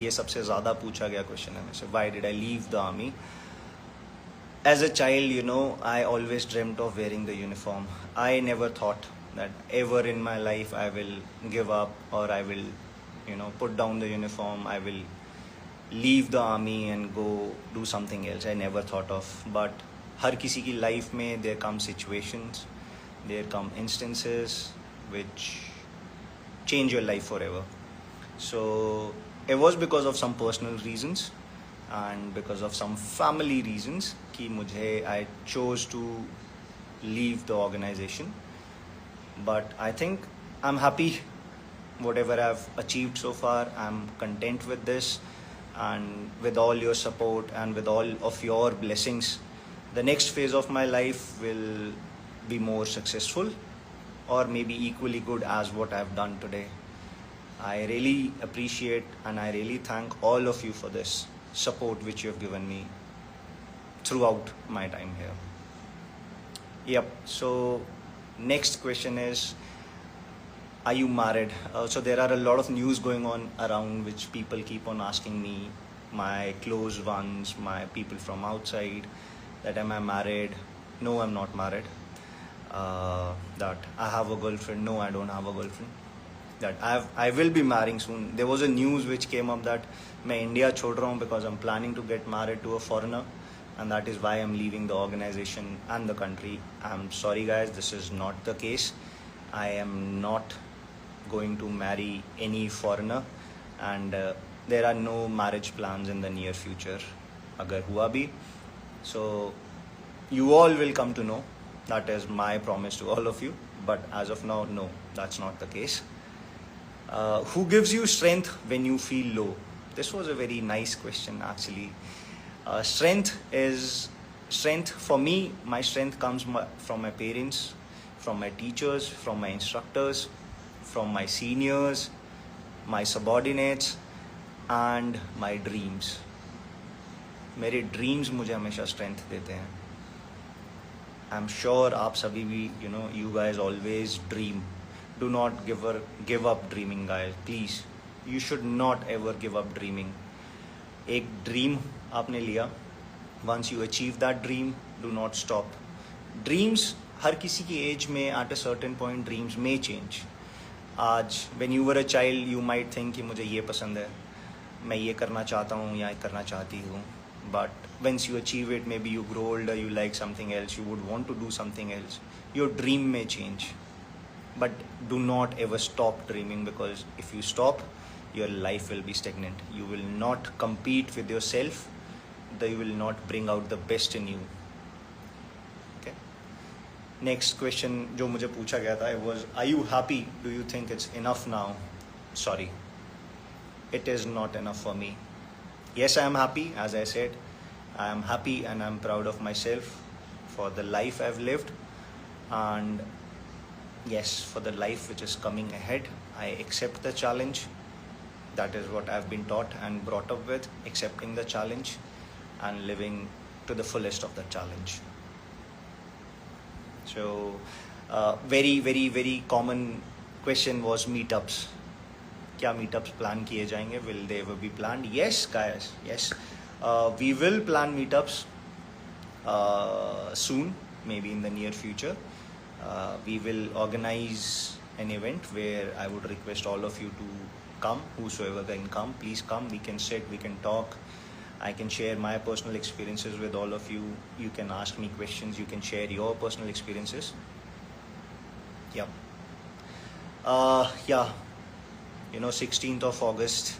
ये सबसे ज़्यादा पूछा गया क्वेश्चन है मुझसे, why did I leave the army. As a child, I always dreamt of wearing the uniform. I never thought that ever in my life I will give up, or I will, put down the uniform. I will leave the army and go do something else. I never thought of. But हर किसी की life में there come situations, there come instances which change your life forever. So it was because of some personal reasons and because of some family reasons कि मुझे I chose to leave the organization. But I think I'm happy whatever I've achieved so far. I'm content with this, and with all your support and with all of your blessings, the next phase of my life will be more successful, or maybe equally good as what I've done today. I really appreciate and I really thank all of you for this support which you have given me throughout my time here. Yep, so next question is, are you married? So there are a lot of news going on around which people keep on asking me, my close ones, my people from outside, that am I married? No, I'm not married. That I have a girlfriend? No, I don't have a girlfriend. That I will be marrying soon. There was a news which came up that मैं India छोड़ रहा हूँ because I'm planning to get married to a foreigner, and that is why I'm leaving the organization and the country. I'm sorry guys, this is not the case. I am not going to marry any foreigner, and there are no marriage plans in the near future. अगर हुआ भी, so you all will come to know. That is my promise to all of you. But as of now, no, that's not the case. Who gives you strength when you feel low? This was a very nice question actually. Strength for me. My strength comes from my parents, from my teachers, from my instructors, from my seniors, my subordinates, and my dreams. मेरे dreams मुझे हमेशा strength देते हैं. I'm sure आप सभी भी, you guys always dream. Do not give up dreaming, guys. Please, you should not ever give up dreaming. एक dream आपने लिया, once you achieve that dream, do not stop. Dreams हर किसी की age में at a certain point dreams may change. आज when you were a child you might think कि मुझे ये पसंद है, मैं ये करना चाहता हूँ या करना चाहती हूँ. But once you achieve it, maybe you grow older, you like something else, you would want to do something else. Your dream may change. But do not ever stop dreaming, because if you stop, your life will be stagnant. You will not compete with yourself. You will not bring out the best in you. Okay. Next question जो मुझे पूछा गया था was, are you happy? Do you think it's enough now? Sorry, it is not enough for me. Yes, I am happy. As I said, I am happy and I am proud of myself for the life I've lived, and yes, for the life which is coming ahead. I accept the challenge. That is what I've been taught and brought up with, accepting the challenge and living to the fullest of the challenge. So very very very common question was meetups. क्या meetups plan किए जाएंगे? Will they ever be planned? Yes guys, yes. We will plan meetups soon, maybe in the near future. We will organize an event where I would request all of you to come. Whosoever can come, please come. We can sit, we can talk. I can share my personal experiences with all of you. You can ask me questions, you can share your personal experiences. Yeah. Yeah. 16th of August,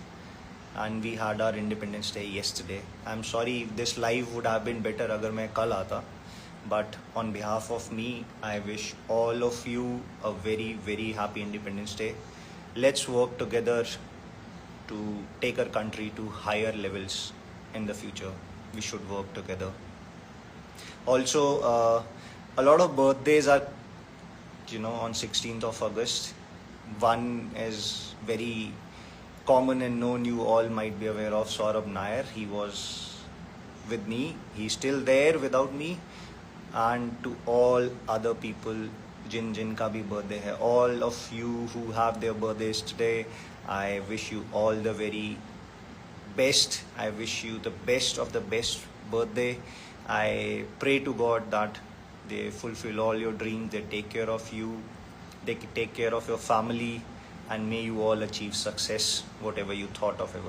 and we had our Independence Day yesterday. I'm sorry, this live would have been better अगर मैं कल आता. But on behalf of me, I wish all of you a very very happy Independence Day. Let's work together to take our country to higher levels in the future. We should work together. Also, a lot of birthdays are, on 16th of August. One is very common and known, you all might be aware of, Saurabh Nair. He was with me. He's still there without me. And to all other people जिनका भी birthday है, all of you who have their birthdays today, I wish you all the very best. I wish you the best of the best birthday. I pray to God that they fulfill all your dreams, they take care of you, they take care of your family, and may you all achieve success, whatever you thought of ever.